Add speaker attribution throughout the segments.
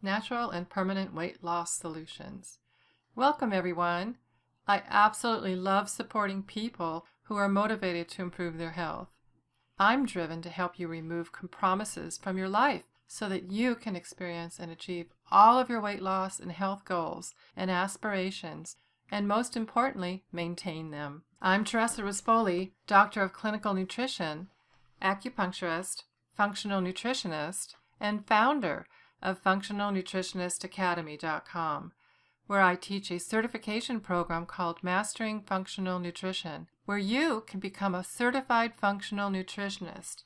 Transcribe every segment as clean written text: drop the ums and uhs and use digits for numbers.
Speaker 1: Natural and permanent weight loss solutions. Welcome, everyone. I absolutely love supporting people who are motivated to improve their health. I'm driven to help you remove compromises from your life so that you can experience and achieve all of your weight loss and health goals and aspirations, and most importantly, maintain them. I'm Teresa Rispoli, Doctor of Clinical Nutrition, acupuncturist, functional nutritionist, and founder of FunctionalNutritionistAcademy.com, where I teach a certification program called Mastering Functional Nutrition, where you can become a certified functional nutritionist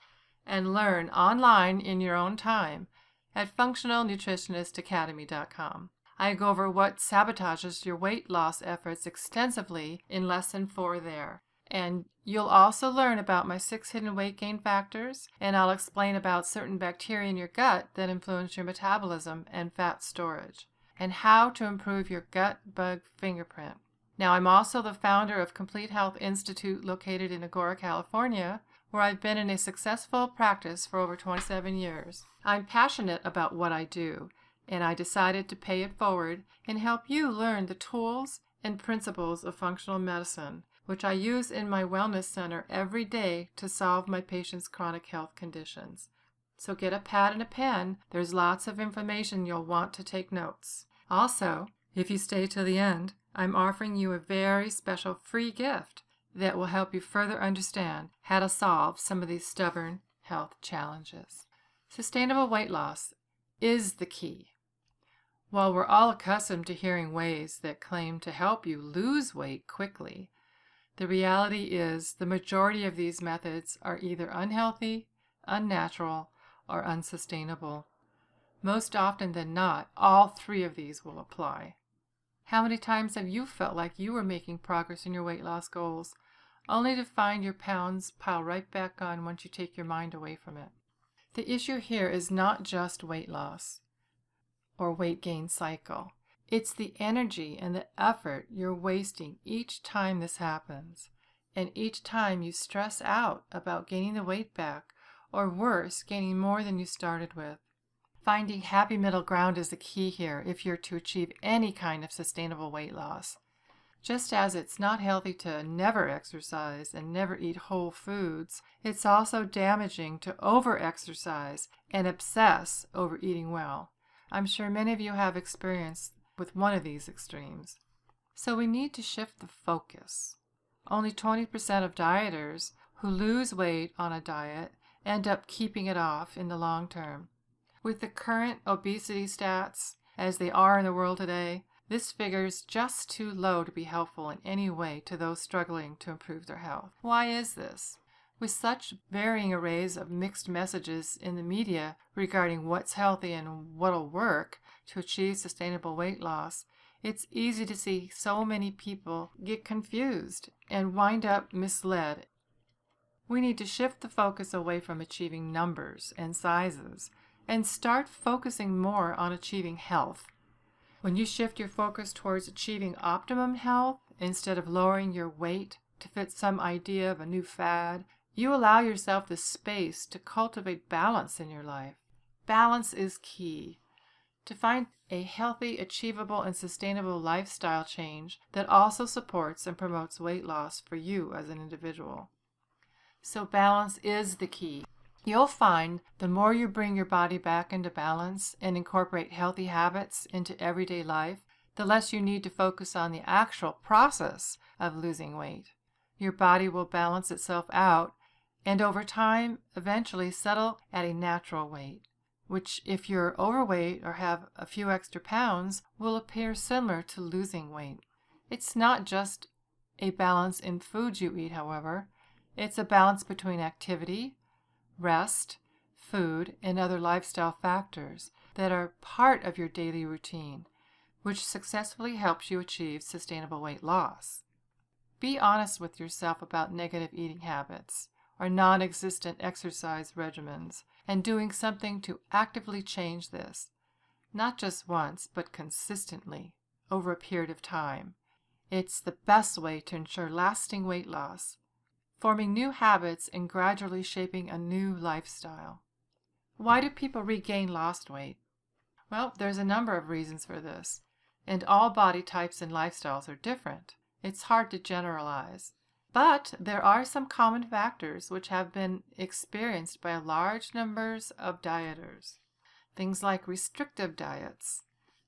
Speaker 1: and learn online in your own time at FunctionalNutritionistAcademy.com. I go over what sabotages your weight loss efforts extensively in Lesson 4 there. And you'll also learn about my 6 hidden weight gain factors, and I'll explain about certain bacteria in your gut that influence your metabolism and fat storage, and how to improve your gut bug fingerprint. Now, I'm also the founder of Complete Health Institute located in Agoura, California, where I've been in a successful practice for over 27 years. I'm passionate about what I do, and I decided to pay it forward and help you learn the tools and principles of functional medicine, which I use in my wellness center every day to solve my patients' chronic health conditions. So get a pad and a pen. There's lots of information you'll want to take notes. Also, if you stay till the end, I'm offering you a very special free gift that will help you further understand how to solve some of these stubborn health challenges. Sustainable weight loss is the key. While we're all accustomed to hearing ways that claim to help you lose weight quickly, the reality is the majority of these methods are either unhealthy, unnatural, or unsustainable. Most often than not, all 3 of these will apply. How many times have you felt like you were making progress in your weight loss goals, only to find your pounds pile right back on once you take your mind away from it? The issue here is not just weight loss or weight gain cycle. It's the energy and the effort you're wasting each time this happens, and each time you stress out about gaining the weight back, or worse, gaining more than you started with. Finding happy middle ground is the key here if you're to achieve any kind of sustainable weight loss. Just as it's not healthy to never exercise and never eat whole foods, it's also damaging to over-exercise and obsess over eating well. I'm sure many of you have experienced with one of these extremes. So we need to shift the focus. Only 20% of dieters who lose weight on a diet end up keeping it off in the long term. With the current obesity stats as they are in the world today, this figure is just too low to be helpful in any way to those struggling to improve their health. Why is this? With such varying arrays of mixed messages in the media regarding what's healthy and what'll work to achieve sustainable weight loss, it's easy to see so many people get confused and wind up misled. We need to shift the focus away from achieving numbers and sizes and start focusing more on achieving health. When you shift your focus towards achieving optimum health instead of lowering your weight to fit some idea of a new fad, you allow yourself the space to cultivate balance in your life. Balance is key. To find a healthy, achievable, and sustainable lifestyle change that also supports and promotes weight loss for you as an individual. So balance is the key. You'll find the more you bring your body back into balance and incorporate healthy habits into everyday life, the less you need to focus on the actual process of losing weight. Your body will balance itself out and over time eventually settle at a natural weight, which if you're overweight or have a few extra pounds will appear similar to losing weight. It's not just a balance in foods you eat, however. It's a balance between activity, rest, food, and other lifestyle factors that are part of your daily routine, which successfully helps you achieve sustainable weight loss. Be honest with yourself about negative eating habits or non-existent exercise regimens and doing something to actively change this, not just once, but consistently over a period of time. It's the best way to ensure lasting weight loss, forming new habits and gradually shaping a new lifestyle. Why do people regain lost weight? Well, there's a number of reasons for this, and all body types and lifestyles are different. It's hard to generalize. But there are some common factors which have been experienced by large numbers of dieters. Things like restrictive diets.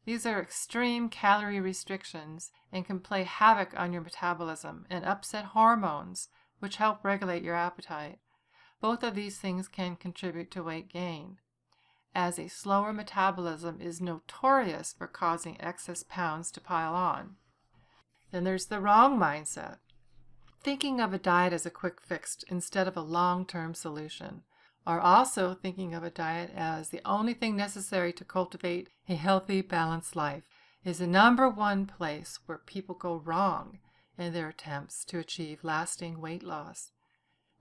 Speaker 1: These are extreme calorie restrictions and can play havoc on your metabolism and upset hormones, which help regulate your appetite. Both of these things can contribute to weight gain, as a slower metabolism is notorious for causing excess pounds to pile on. Then there's the wrong mindset. Thinking of a diet as a quick fix instead of a long-term solution, or also thinking of a diet as the only thing necessary to cultivate a healthy, balanced life, is the number one place where people go wrong in their attempts to achieve lasting weight loss.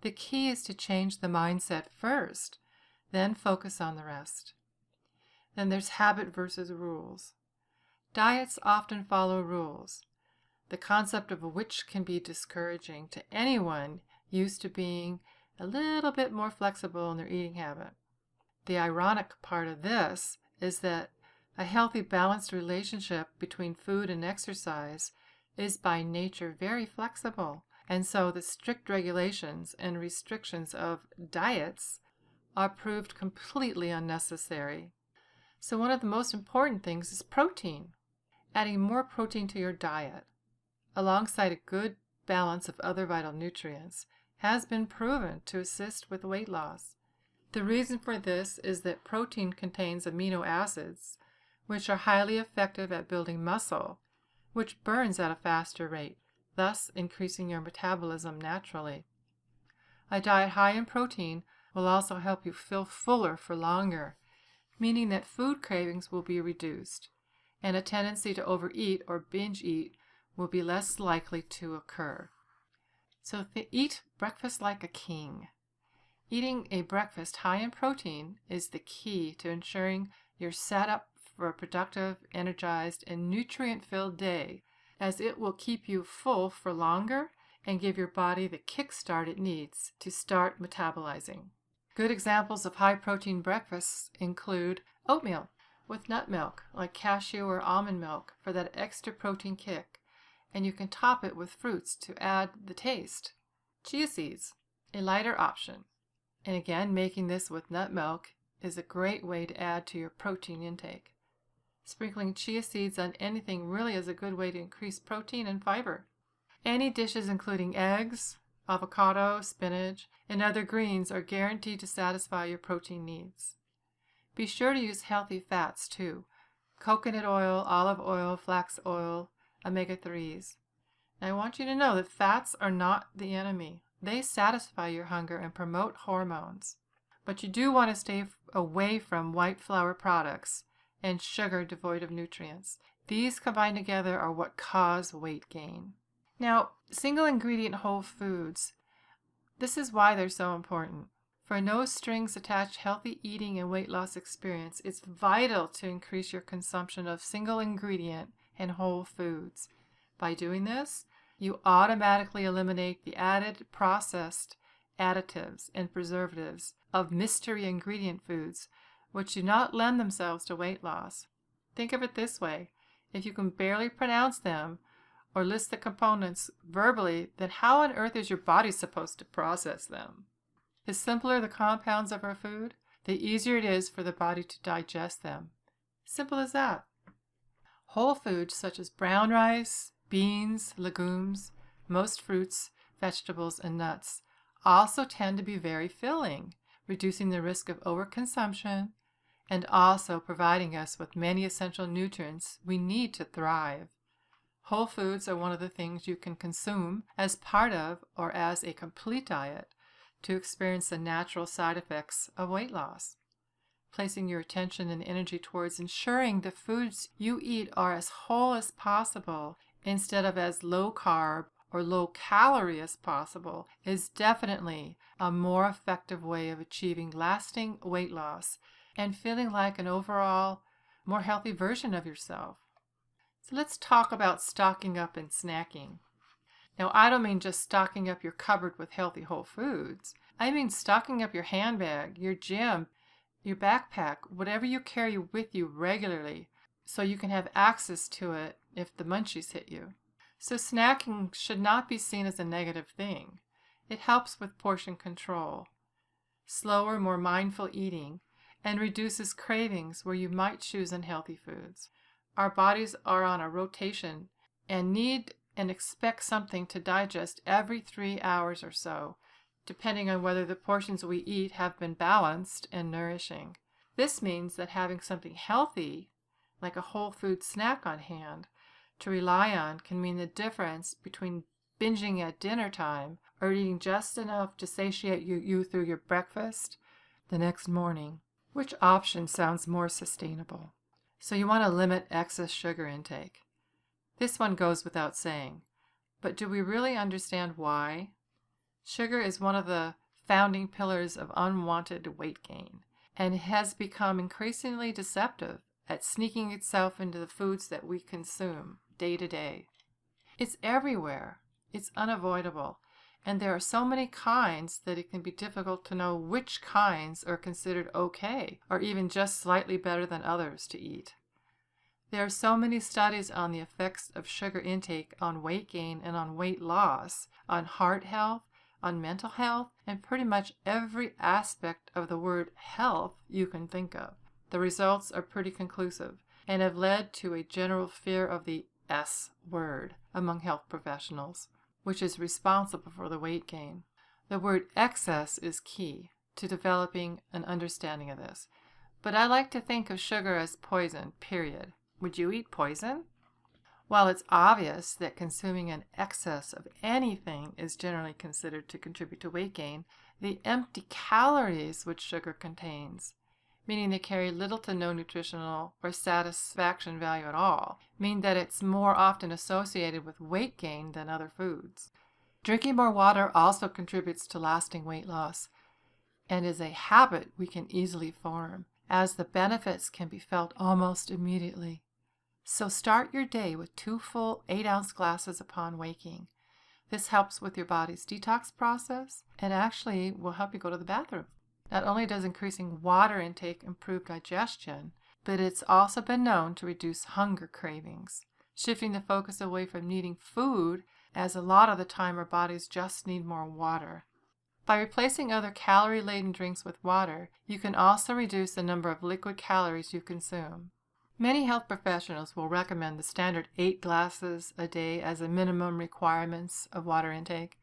Speaker 1: The key is to change the mindset first, then focus on the rest. Then there's habit versus rules. Diets often follow rules, the concept of which can be discouraging to anyone used to being a little bit more flexible in their eating habit. The ironic part of this is that a healthy, balanced relationship between food and exercise is by nature very flexible, and so the strict regulations and restrictions of diets are proved completely unnecessary. So one of the most important things is protein. Adding more protein to your diet, alongside a good balance of other vital nutrients, has been proven to assist with weight loss. The reason for this is that protein contains amino acids, which are highly effective at building muscle, which burns at a faster rate, thus increasing your metabolism naturally. A diet high in protein will also help you feel fuller for longer, meaning that food cravings will be reduced, and a tendency to overeat or binge eat will be less likely to occur. So eat breakfast like a king. Eating a breakfast high in protein is the key to ensuring you're set up for a productive, energized, and nutrient-filled day, as it will keep you full for longer and give your body the kickstart it needs to start metabolizing. Good examples of high-protein breakfasts include oatmeal with nut milk, like cashew or almond milk, for that extra protein kick, and you can top it with fruits to add the taste. Chia seeds, a lighter option, and again, making this with nut milk is a great way to add to your protein intake. Sprinkling chia seeds on anything really is a good way to increase protein and fiber. Any dishes including eggs, avocado, spinach, and other greens are guaranteed to satisfy your protein needs. Be sure to use healthy fats too: coconut oil, olive oil, flax oil, omega-3s. Now I want you to know that fats are not the enemy. They satisfy your hunger and promote hormones. But you do want to stay away from white flour products and sugar devoid of nutrients. These combined together are what cause weight gain. Now, single ingredient whole foods. This is why they're so important. For a no strings attached healthy eating and weight loss experience, it's vital to increase your consumption of single ingredient and whole foods. By doing this, you automatically eliminate the added processed additives and preservatives of mystery ingredient foods, which do not lend themselves to weight loss. Think of it this way: if you can barely pronounce them or list the components verbally, then how on earth is your body supposed to process them? The simpler the compounds of our food, the easier it is for the body to digest them. Simple as that. Whole foods such as brown rice, beans, legumes, most fruits, vegetables, and nuts also tend to be very filling, reducing the risk of overconsumption and also providing us with many essential nutrients we need to thrive. Whole foods are one of the things you can consume as part of or as a complete diet to experience the natural side effects of weight loss. Placing your attention and energy towards ensuring the foods you eat are as whole as possible instead of as low carb or low calorie as possible is definitely a more effective way of achieving lasting weight loss and feeling like an overall more healthy version of yourself. So let's talk about stocking up and snacking. Now, I don't mean just stocking up your cupboard with healthy whole foods. I mean stocking up your handbag, your gym, your backpack, whatever you carry with you regularly, so you can have access to it if the munchies hit you. So snacking should not be seen as a negative thing. It helps with portion control, slower, more mindful eating, and reduces cravings where you might choose unhealthy foods. Our bodies are on a rotation and need and expect something to digest every 3 hours or so, depending on whether the portions we eat have been balanced and nourishing. This means that having something healthy, like a whole food snack on hand, to rely on can mean the difference between binging at dinner time or eating just enough to satiate you through your breakfast the next morning. Which option sounds more sustainable? So you want to limit excess sugar intake. This one goes without saying, but do we really understand why? Sugar is one of the founding pillars of unwanted weight gain, and has become increasingly deceptive at sneaking itself into the foods that we consume day to day. It's everywhere. It's unavoidable. And there are so many kinds that it can be difficult to know which kinds are considered okay or even just slightly better than others to eat. There are so many studies on the effects of sugar intake on weight gain and on weight loss, on heart health, on mental health, and pretty much every aspect of the word health you can think of. The results are pretty conclusive and have led to a general fear of the S word among health professionals, which is responsible for the weight gain. The word excess is key to developing an understanding of this, but I like to think of sugar as poison, period. Would you eat poison? While it's obvious that consuming an excess of anything is generally considered to contribute to weight gain, the empty calories which sugar contains, meaning they carry little to no nutritional or satisfaction value at all, mean that it's more often associated with weight gain than other foods. Drinking more water also contributes to lasting weight loss and is a habit we can easily form, as the benefits can be felt almost immediately. So start your day with 2 full 8-ounce glasses upon waking. This helps with your body's detox process and actually will help you go to the bathroom. Not only does increasing water intake improve digestion, but it's also been known to reduce hunger cravings, shifting the focus away from needing food, as a lot of the time our bodies just need more water. By replacing other calorie-laden drinks with water, you can also reduce the number of liquid calories you consume. Many health professionals will recommend the standard 8 glasses a day as a minimum requirements of water intake.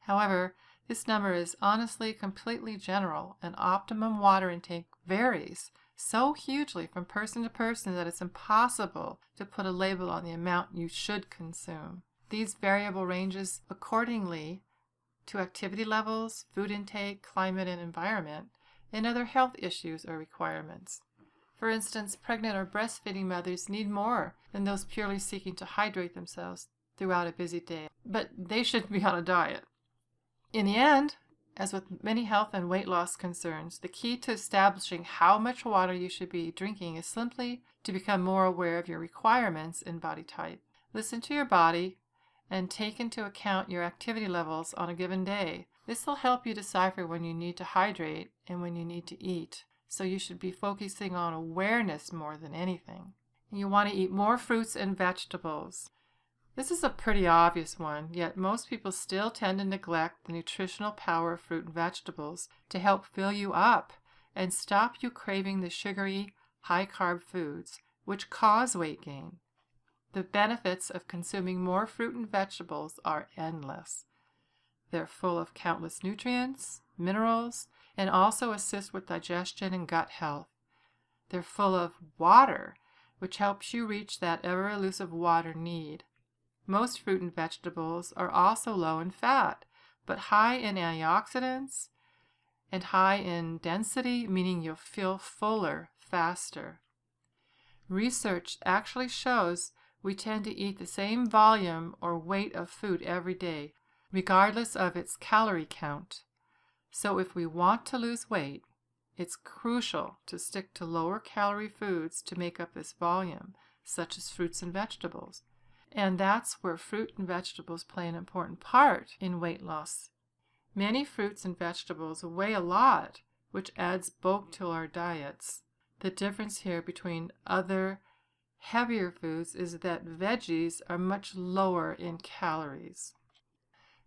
Speaker 1: However, this number is honestly completely general, and optimum water intake varies so hugely from person to person that it's impossible to put a label on the amount you should consume. These variable ranges accordingly to activity levels, food intake, climate and environment, and other health issues or requirements. For instance, pregnant or breastfeeding mothers need more than those purely seeking to hydrate themselves throughout a busy day, but they shouldn't be on a diet. In the end, as with many health and weight loss concerns, the key to establishing how much water you should be drinking is simply to become more aware of your requirements and body type. Listen to your body and take into account your activity levels on a given day. This will help you decipher when you need to hydrate and when you need to eat. So you should be focusing on awareness more than anything. You want to eat more fruits and vegetables. This is a pretty obvious one, yet most people still tend to neglect the nutritional power of fruit and vegetables to help fill you up and stop you craving the sugary, high-carb foods, which cause weight gain. The benefits of consuming more fruit and vegetables are endless. They're full of countless nutrients, minerals, and also assist with digestion and gut health. They're full of water, which helps you reach that ever-elusive water need. Most fruit and vegetables are also low in fat, but high in antioxidants and high in density, meaning you'll feel fuller faster. Research actually shows we tend to eat the same volume or weight of food every day, regardless of its calorie count. So if we want to lose weight, it's crucial to stick to lower calorie foods to make up this volume, such as fruits and vegetables. And that's where fruit and vegetables play an important part in weight loss. Many fruits and vegetables weigh a lot, which adds bulk to our diets. The difference here between other heavier foods is that veggies are much lower in calories.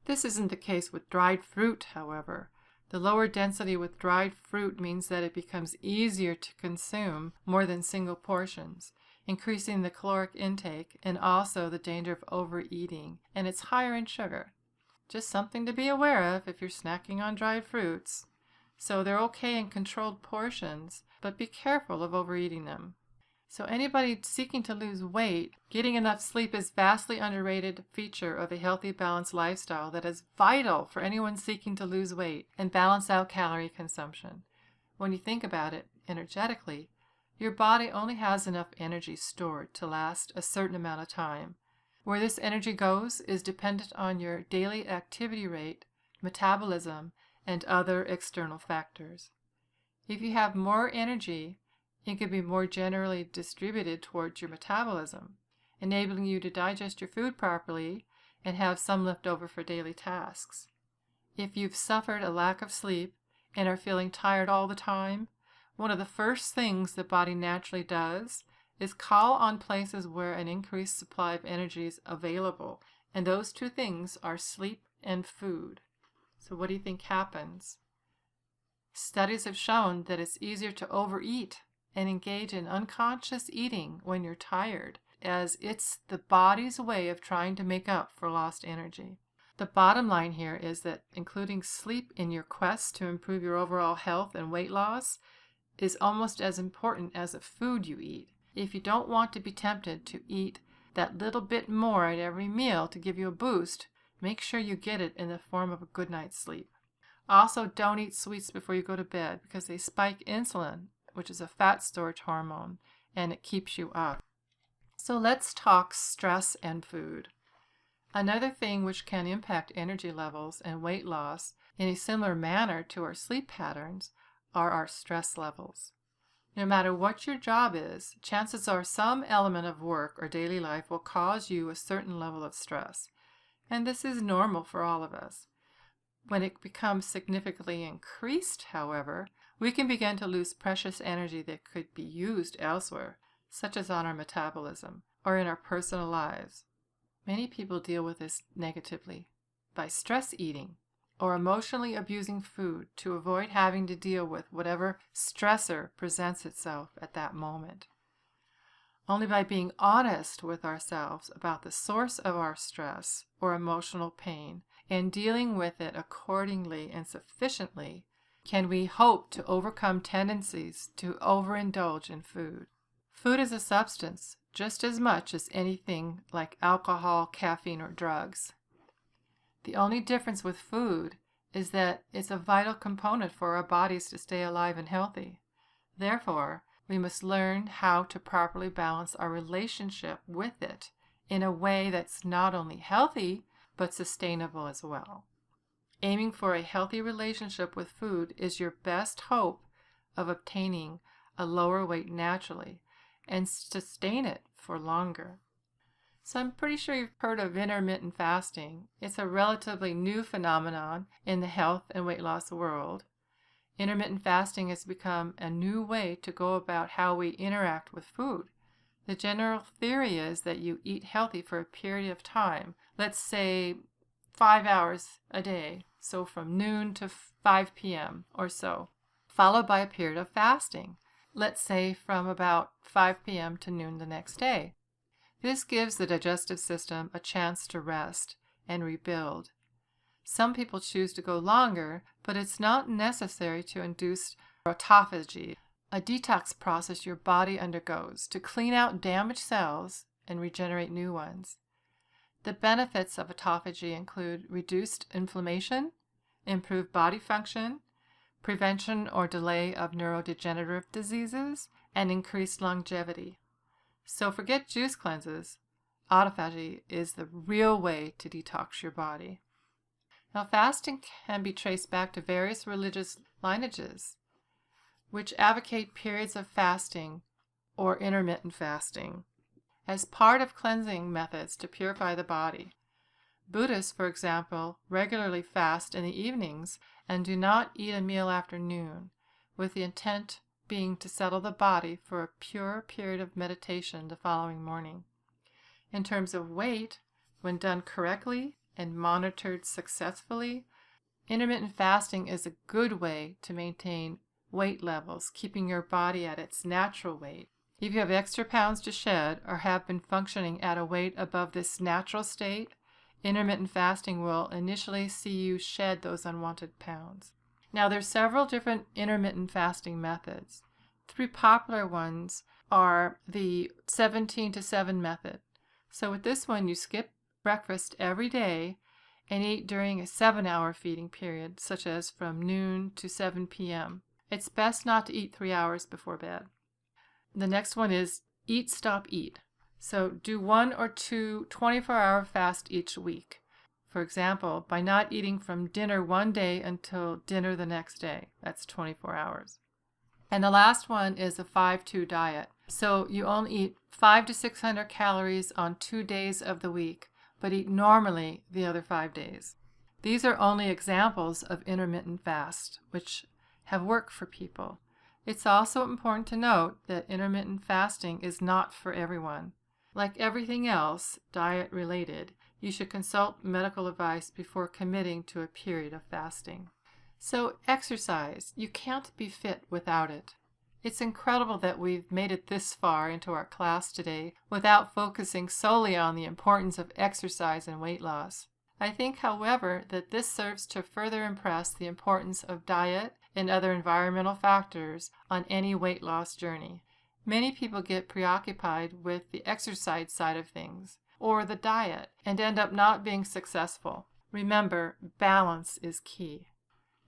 Speaker 1: This isn't the case with dried fruit, however. The lower density with dried fruit means that it becomes easier to consume more than single portions, increasing the caloric intake and also the danger of overeating, and it's higher in sugar. Just something to be aware of if you're snacking on dried fruits. So they're okay in controlled portions, but be careful of overeating them. So anybody seeking to lose weight, getting enough sleep is vastly underrated feature of a healthy, balanced lifestyle that is vital for anyone seeking to lose weight and balance out calorie consumption. When you think about it energetically, your body only has enough energy stored to last a certain amount of time. Where this energy goes is dependent on your daily activity rate, metabolism, and other external factors. If you have more energy, it can be more generally distributed towards your metabolism, enabling you to digest your food properly and have some left over for daily tasks. If you've suffered a lack of sleep and are feeling tired all the time, one of the first things the body naturally does is call on places where an increased supply of energy is available, and those two things are sleep and food. So what do you think happens? Studies have shown that it's easier to overeat and engage in unconscious eating when you're tired, as it's the body's way of trying to make up for lost energy. The bottom line here is that including sleep in your quest to improve your overall health and weight loss is almost as important as the food you eat. If you don't want to be tempted to eat that little bit more at every meal to give you a boost, make sure you get it in the form of a good night's sleep. Also, don't eat sweets before you go to bed because they spike insulin, which is a fat storage hormone, and it keeps you up. So let's talk stress and food. Another thing which can impact energy levels and weight loss in a similar manner to our sleep patterns are our stress levels. No matter what your job is, chances are some element of work or daily life will cause you a certain level of stress. And this is normal for all of us. When it becomes significantly increased, however, we can begin to lose precious energy that could be used elsewhere, such as on our metabolism or in our personal lives. Many people deal with this negatively by stress eating or emotionally abusing food to avoid having to deal with whatever stressor presents itself at that moment. Only by being honest with ourselves about the source of our stress or emotional pain and dealing with it accordingly and sufficiently can we hope to overcome tendencies to overindulge in food. Food is a substance just as much as anything like alcohol, caffeine, or drugs. The only difference with food is that it's a vital component for our bodies to stay alive and healthy. Therefore, we must learn how to properly balance our relationship with it in a way that's not only healthy, but sustainable as well. Aiming for a healthy relationship with food is your best hope of obtaining a lower weight naturally and sustain it for longer. So I'm pretty sure you've heard of intermittent fasting. It's a relatively new phenomenon in the health and weight loss world. Intermittent fasting has become a new way to go about how we interact with food. The general theory is that you eat healthy for a period of time, let's say 5 hours a day, so from noon to 5 p.m. or so, followed by a period of fasting, let's say from about 5 p.m. to noon the next day. This gives the digestive system a chance to rest and rebuild. Some people choose to go longer, but it's not necessary to induce autophagy, a detox process your body undergoes to clean out damaged cells and regenerate new ones. The benefits of autophagy include reduced inflammation, improved body function, prevention or delay of neurodegenerative diseases, and increased longevity. So forget juice cleanses. Autophagy is the real way to detox your body. Now, fasting can be traced back to various religious lineages, which advocate periods of fasting or intermittent fasting as part of cleansing methods to purify the body. Buddhists, for example, regularly fast in the evenings and do not eat a meal after noon. with the intent being to settle the body for a pure period of meditation the following morning. In terms of weight, when done correctly and monitored successfully, intermittent fasting is a good way to maintain weight levels, keeping your body at its natural weight. If you have extra pounds to shed or have been functioning at a weight above this natural state, intermittent fasting will initially see you shed those unwanted pounds. Now, there's several different intermittent fasting methods. 3 popular ones are the 17 to 7 method. So with this one, you skip breakfast every day and eat during a 7-hour feeding period, such as from noon to 7 p.m. It's best not to eat 3 hours before bed. The next one is eat, stop, eat. So do 1 or 2 24-hour fasts each week. For example, by not eating from dinner one day until dinner the next day. That's 24 hours. And the last one is a 5-2 diet. So you only eat 500 to 600 calories on 2 days of the week, but eat normally the other 5 days. These are only examples of intermittent fast, which have worked for people. It's also important to note that intermittent fasting is not for everyone. Like everything else diet-related, you should consult medical advice before committing to a period of fasting. So exercise, you can't be fit without it. It's incredible that we've made it this far into our class today without focusing solely on the importance of exercise and weight loss. I think, however, that this serves to further impress the importance of diet and other environmental factors on any weight loss journey. Many people get preoccupied with the exercise side of things or the diet and end up not being successful. Remember, balance is key.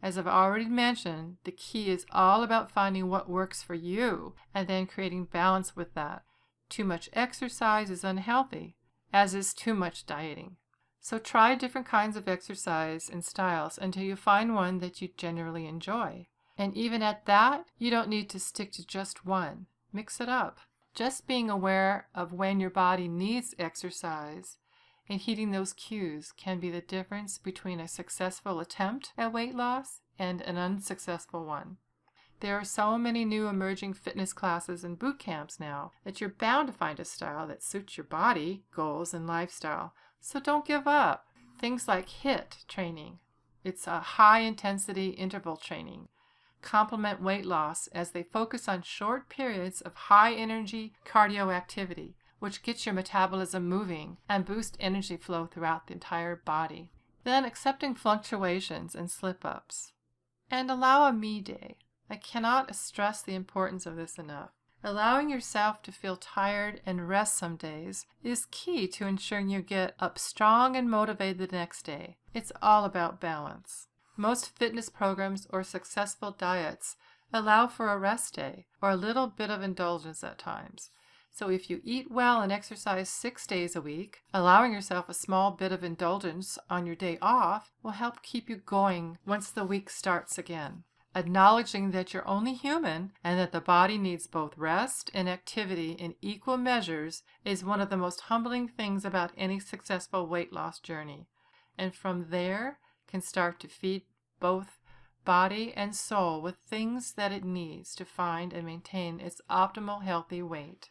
Speaker 1: As I've already mentioned, the key is all about finding what works for you and then creating balance with that. Too much exercise is unhealthy, as is too much dieting. So try different kinds of exercise and styles until you find one that you generally enjoy. And even at that, you don't need to stick to just one. Mix it up. Just being aware of when your body needs exercise and heeding those cues can be the difference between a successful attempt at weight loss and an unsuccessful one. There are so many new emerging fitness classes and boot camps now that you're bound to find a style that suits your body, goals, and lifestyle. So don't give up. Things like HIIT training. It's a high-intensity interval training. Complement weight loss as they focus on short periods of high-energy cardio activity, which gets your metabolism moving and boosts energy flow throughout the entire body. Then accepting fluctuations and slip-ups. And allow a me day. I cannot stress the importance of this enough. Allowing yourself to feel tired and rest some days is key to ensuring you get up strong and motivated the next day. It's all about balance. Most fitness programs or successful diets allow for a rest day or a little bit of indulgence at times. So if you eat well and exercise 6 days a week, allowing yourself a small bit of indulgence on your day off will help keep you going once the week starts again. Acknowledging that you're only human and that the body needs both rest and activity in equal measures is one of the most humbling things about any successful weight loss journey. And from there can start to feed both body and soul with things that it needs to find and maintain its optimal healthy weight.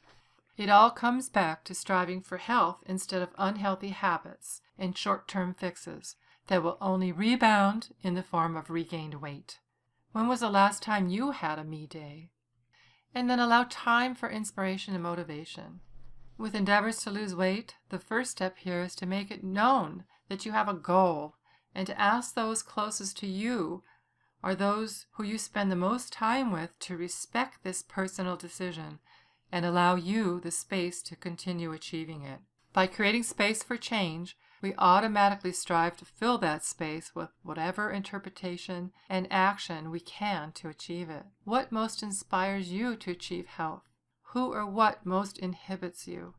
Speaker 1: It all comes back to striving for health instead of unhealthy habits and short-term fixes that will only rebound in the form of regained weight. When was the last time you had a me day? And then allow time for inspiration and motivation. With endeavors to lose weight, the first step here is to make it known that you have a goal and to ask those closest to you or those who you spend the most time with to respect this personal decision and allow you the space to continue achieving it. By creating space for change, we automatically strive to fill that space with whatever interpretation and action we can to achieve it. What most inspires you to achieve health? Who or what most inhibits you?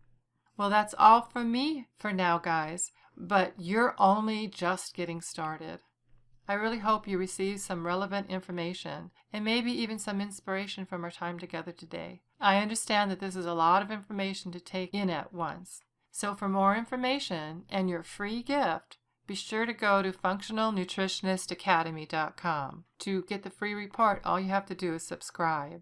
Speaker 1: Well, that's all from me for now, guys, but you're only just getting started. I really hope you receive some relevant information and maybe even some inspiration from our time together today. I understand that this is a lot of information to take in at once. So for more information and your free gift, be sure to go to functionalnutritionistacademy.com. To get the free report, all you have to do is subscribe.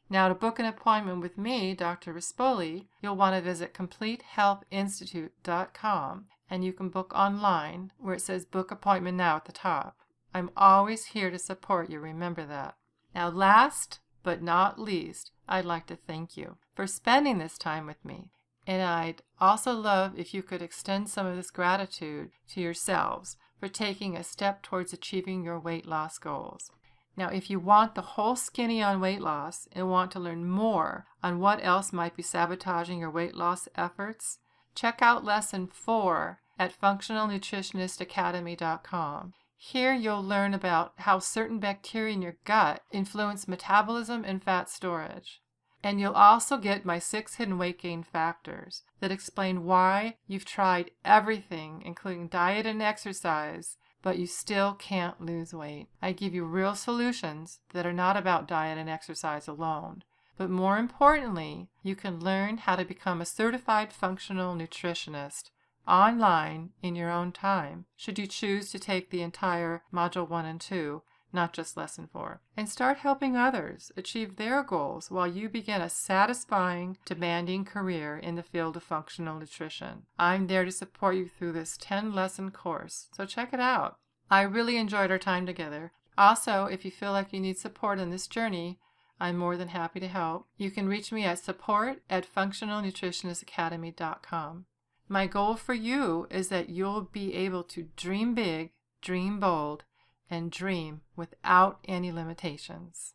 Speaker 1: Now, to book an appointment with me, Dr. Rispoli, you'll want to visit CompleteHealthInstitute.com, and you can book online where it says Book Appointment Now at the top. I'm always here to support you, remember that. Now, last but not least, I'd like to thank you for spending this time with me. And I'd also love if you could extend some of this gratitude to yourselves for taking a step towards achieving your weight loss goals. Now, if you want the whole skinny on weight loss and want to learn more on what else might be sabotaging your weight loss efforts, check out Lesson 4 at functionalnutritionistacademy.com. Here you'll learn about how certain bacteria in your gut influence metabolism and fat storage. And you'll also get my 6 hidden weight gain factors that explain why you've tried everything, including diet and exercise, but you still can't lose weight. I give you real solutions that are not about diet and exercise alone. But more importantly, you can learn how to become a certified functional nutritionist online in your own time, should you choose to take the entire Module 1 and 2, not just Lesson 4, and start helping others achieve their goals while you begin a satisfying, demanding career in the field of functional nutrition. I'm there to support you through this 10-lesson course, so check it out. I really enjoyed our time together. Also, if you feel like you need support on this journey, I'm more than happy to help. You can reach me at support@functionalnutritionistacademy.com. My goal for you is that you'll be able to dream big, dream bold, and dream without any limitations.